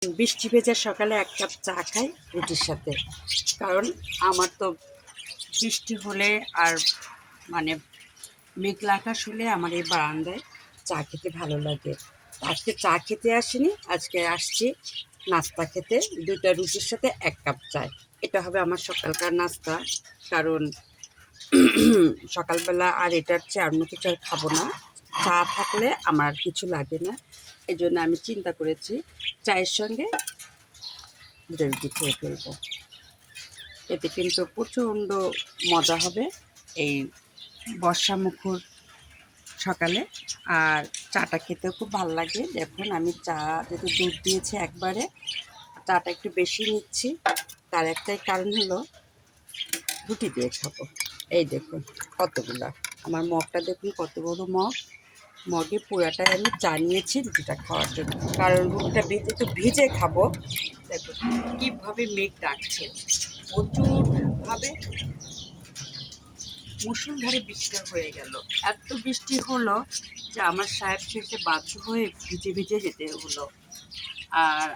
বৃষ্টি ভেজা সকালে এক কাপ চা খাই রুটির সাথে। কারণ আমার তো বৃষ্টি হলে আর মানে মেঘলা আকাশ হলে আমার এই বারান্দায় চা খেতে ভালো লাগে। আজকে চা খেতে আসিনি, আজকে আসছি নাস্তা খেতে। 2টা রুটির সাথে 1 কাপ চায়, এটা হবে আমার সকালকার নাস্তা। কারণ সকালবেলা আর এটার চেয়ে অন্য কিছু আর খাবো না। চা থাকলে আমার আর কিছু লাগে না। এই জন্য আমি চিন্তা করেছি চায়ের সঙ্গে 2টা রুটি খেয়ে ফেলবো। এতে কিন্তু প্রচণ্ড মজা হবে এই বর্ষামুখর সকালে। আর চাটা খেতেও খুব ভালো লাগে। দেখুন আমি চা যেহেতু দুধ দিয়েছি একবারে, চাটা একটু বেশি নিচ্ছি। তার একটাই কারণ হলো রুটি দিয়ে খাবো। এই দেখুন কতগুলা, আমার মগটা দেখুন কত বড় মগ। মগে পুরাটাই আমি চা নিয়েছি রুটিটা খাওয়ার জন্য। কারণ রুটিটা যেহেতু ভিজে খাবো। দেখুন কীভাবে মেঘ ডাকছে, প্রচুরভাবে মুষলধারে বৃষ্টিটা হয়ে গেল। এত বৃষ্টি হলো যে আমার সাহেব শেষে বাধ্য হয়ে ভিজে ভিজে যেতে হলো। আর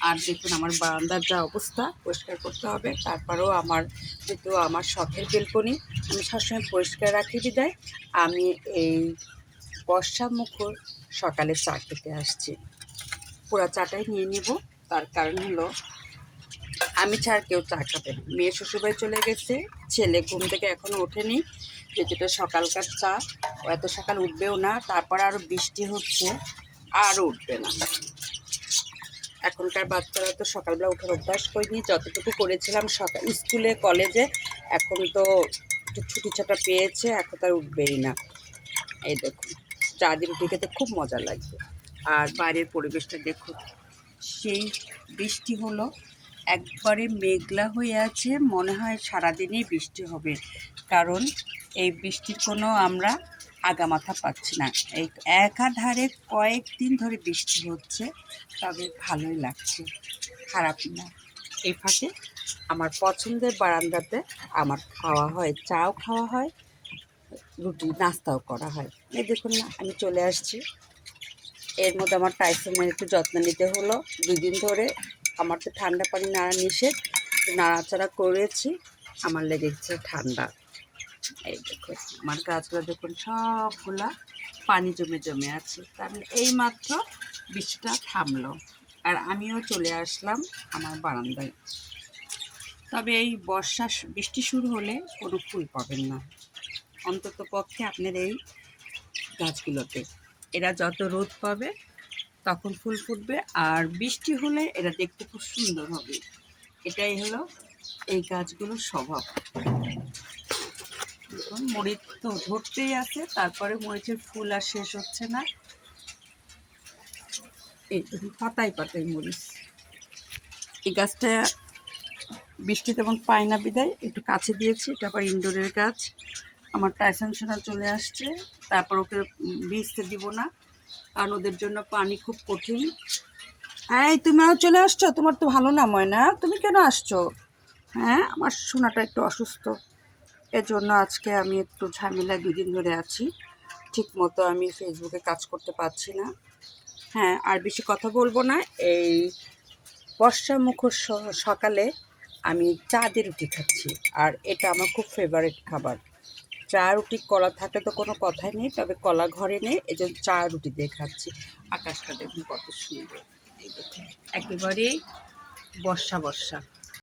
আর দেখুন আমার বারান্দার যা অবস্থা, পরিষ্কার করতে হবে। তারপরেও আমার যেহেতু আমার শখের বেলকনি, আমি সবসময় পরিষ্কার রাখি বিদায় আমি এই বর্ষামুখর সকালে চা খেতে আসছি। পুরা চাটাই নিয়ে নিব। তার কারণ হলো আমি ছাড়া কেউ চা খাবে না। মেয়ে শ্বশুরবাড়ি চলে গেছে, ছেলে ঘুম থেকে এখনও ওঠেনি। যেটা সকালকার চা, ও এত সকাল উঠবেও না। তারপর আরও বৃষ্টি হচ্ছে, আরও উঠবে না। এখনকার বাচ্চারা তো সকালবেলা উঠার অভ্যাস করিনি। যতটুকু করেছিলাম সকাল স্কুলে কলেজে, এখন তো একটু ছুটি ছাটা পেয়েছে, এখন তার উঠবেই না। এই দেখুন চা দিয়ে রুটি খেতে খুব মজা লাগবে। আর বাইরের পরিবেশটা দেখুন, সেই বৃষ্টি হলো, একবারে মেঘলা হয়ে আছে, মনে হয় সারাদিনই বৃষ্টি হবে। কারণ এই বৃষ্টির কোনো আমরা আগামাথা পাচ্ছি না। এই একাধারে কয়েকদিন ধরে বৃষ্টি হচ্ছে, তবে ভালোই লাগছে, খারাপ না। এই ফাঁকে আমার পছন্দের বারান্দাতে আমার খাওয়া হয়, চাও খাওয়া হয়, রুটি নাস্তাও করা হয়। এই দেখুন না, আমি চলে আসছি। এর মধ্যে আমার টাইসনের একটু যত্ন নিতে হলো। 2 দিন ধরে আমার তো ঠান্ডা পানি নাড়া নিষেধ, নাড়াচাড়া করেছি, আমার লেগেছে ঠান্ডা। এই দেখুন আমার গাছগুলো দেখুন সবগুলা পানি জমে জমে আছে। তার মানে এইমাত্র বৃষ্টিটা থামলো আর আমিও চলে আসলাম আমার বারান্দায়। তবে এই বৃষ্টি শুরু হলে কোনো ফুল পাবেন না, অন্তত পক্ষে আপনার এই গাছগুলোতে। এরা যত রোদ পাবে তখন ফুল ফুটবে, আর বৃষ্টি হলে এরা দেখতে খুব সুন্দর হবে। এটাই হলো এই গাছগুলোর স্বভাব। মরিচ তো ধরতেই আছে, তারপরে মরিচের ফুল আর শেষ হচ্ছে না। এই পাতায় পাতায় মরিচ। এই গাছটা বৃষ্টি তেমন পায় না বিদায় একটু কাছে দিয়েছি। এটা আবার ইনডোরের গাছ। আমার টাইসন সোনা চলে আসছে, তারপর ওকে ভিজতে দিব না, কারণ ওদের জন্য পানি খুব কঠিন। এই তুমিও চলে আসছো? তোমার তো ভালো না ময়না, তুমি কেন আসছো? হ্যাঁ, আমার সোনাটা একটু অসুস্থ, এজন্য আজকে আমি একটু ঝামেলায় 2 দিন ধরে আছি। ঠিক মতো আমি ফেসবুকে কাজ করতে পারছি না। হ্যাঁ, আর বেশি কথা বলবো না। এই বর্ষামুখর সকালে আমি চা দিয়ে রুটি খাচ্ছি, আর এটা আমার খুব ফেভারিট খাবার। চা রুটি কলা থাকলে তো কোনো কথাই নেই, তবে কলা ঘরে নেই, এই জন্য চা রুটি দিয়ে খাচ্ছি। আকাশটা দেখুন কত সুন্দর, এই দেখুন একেবারেই বর্ষা বর্ষা।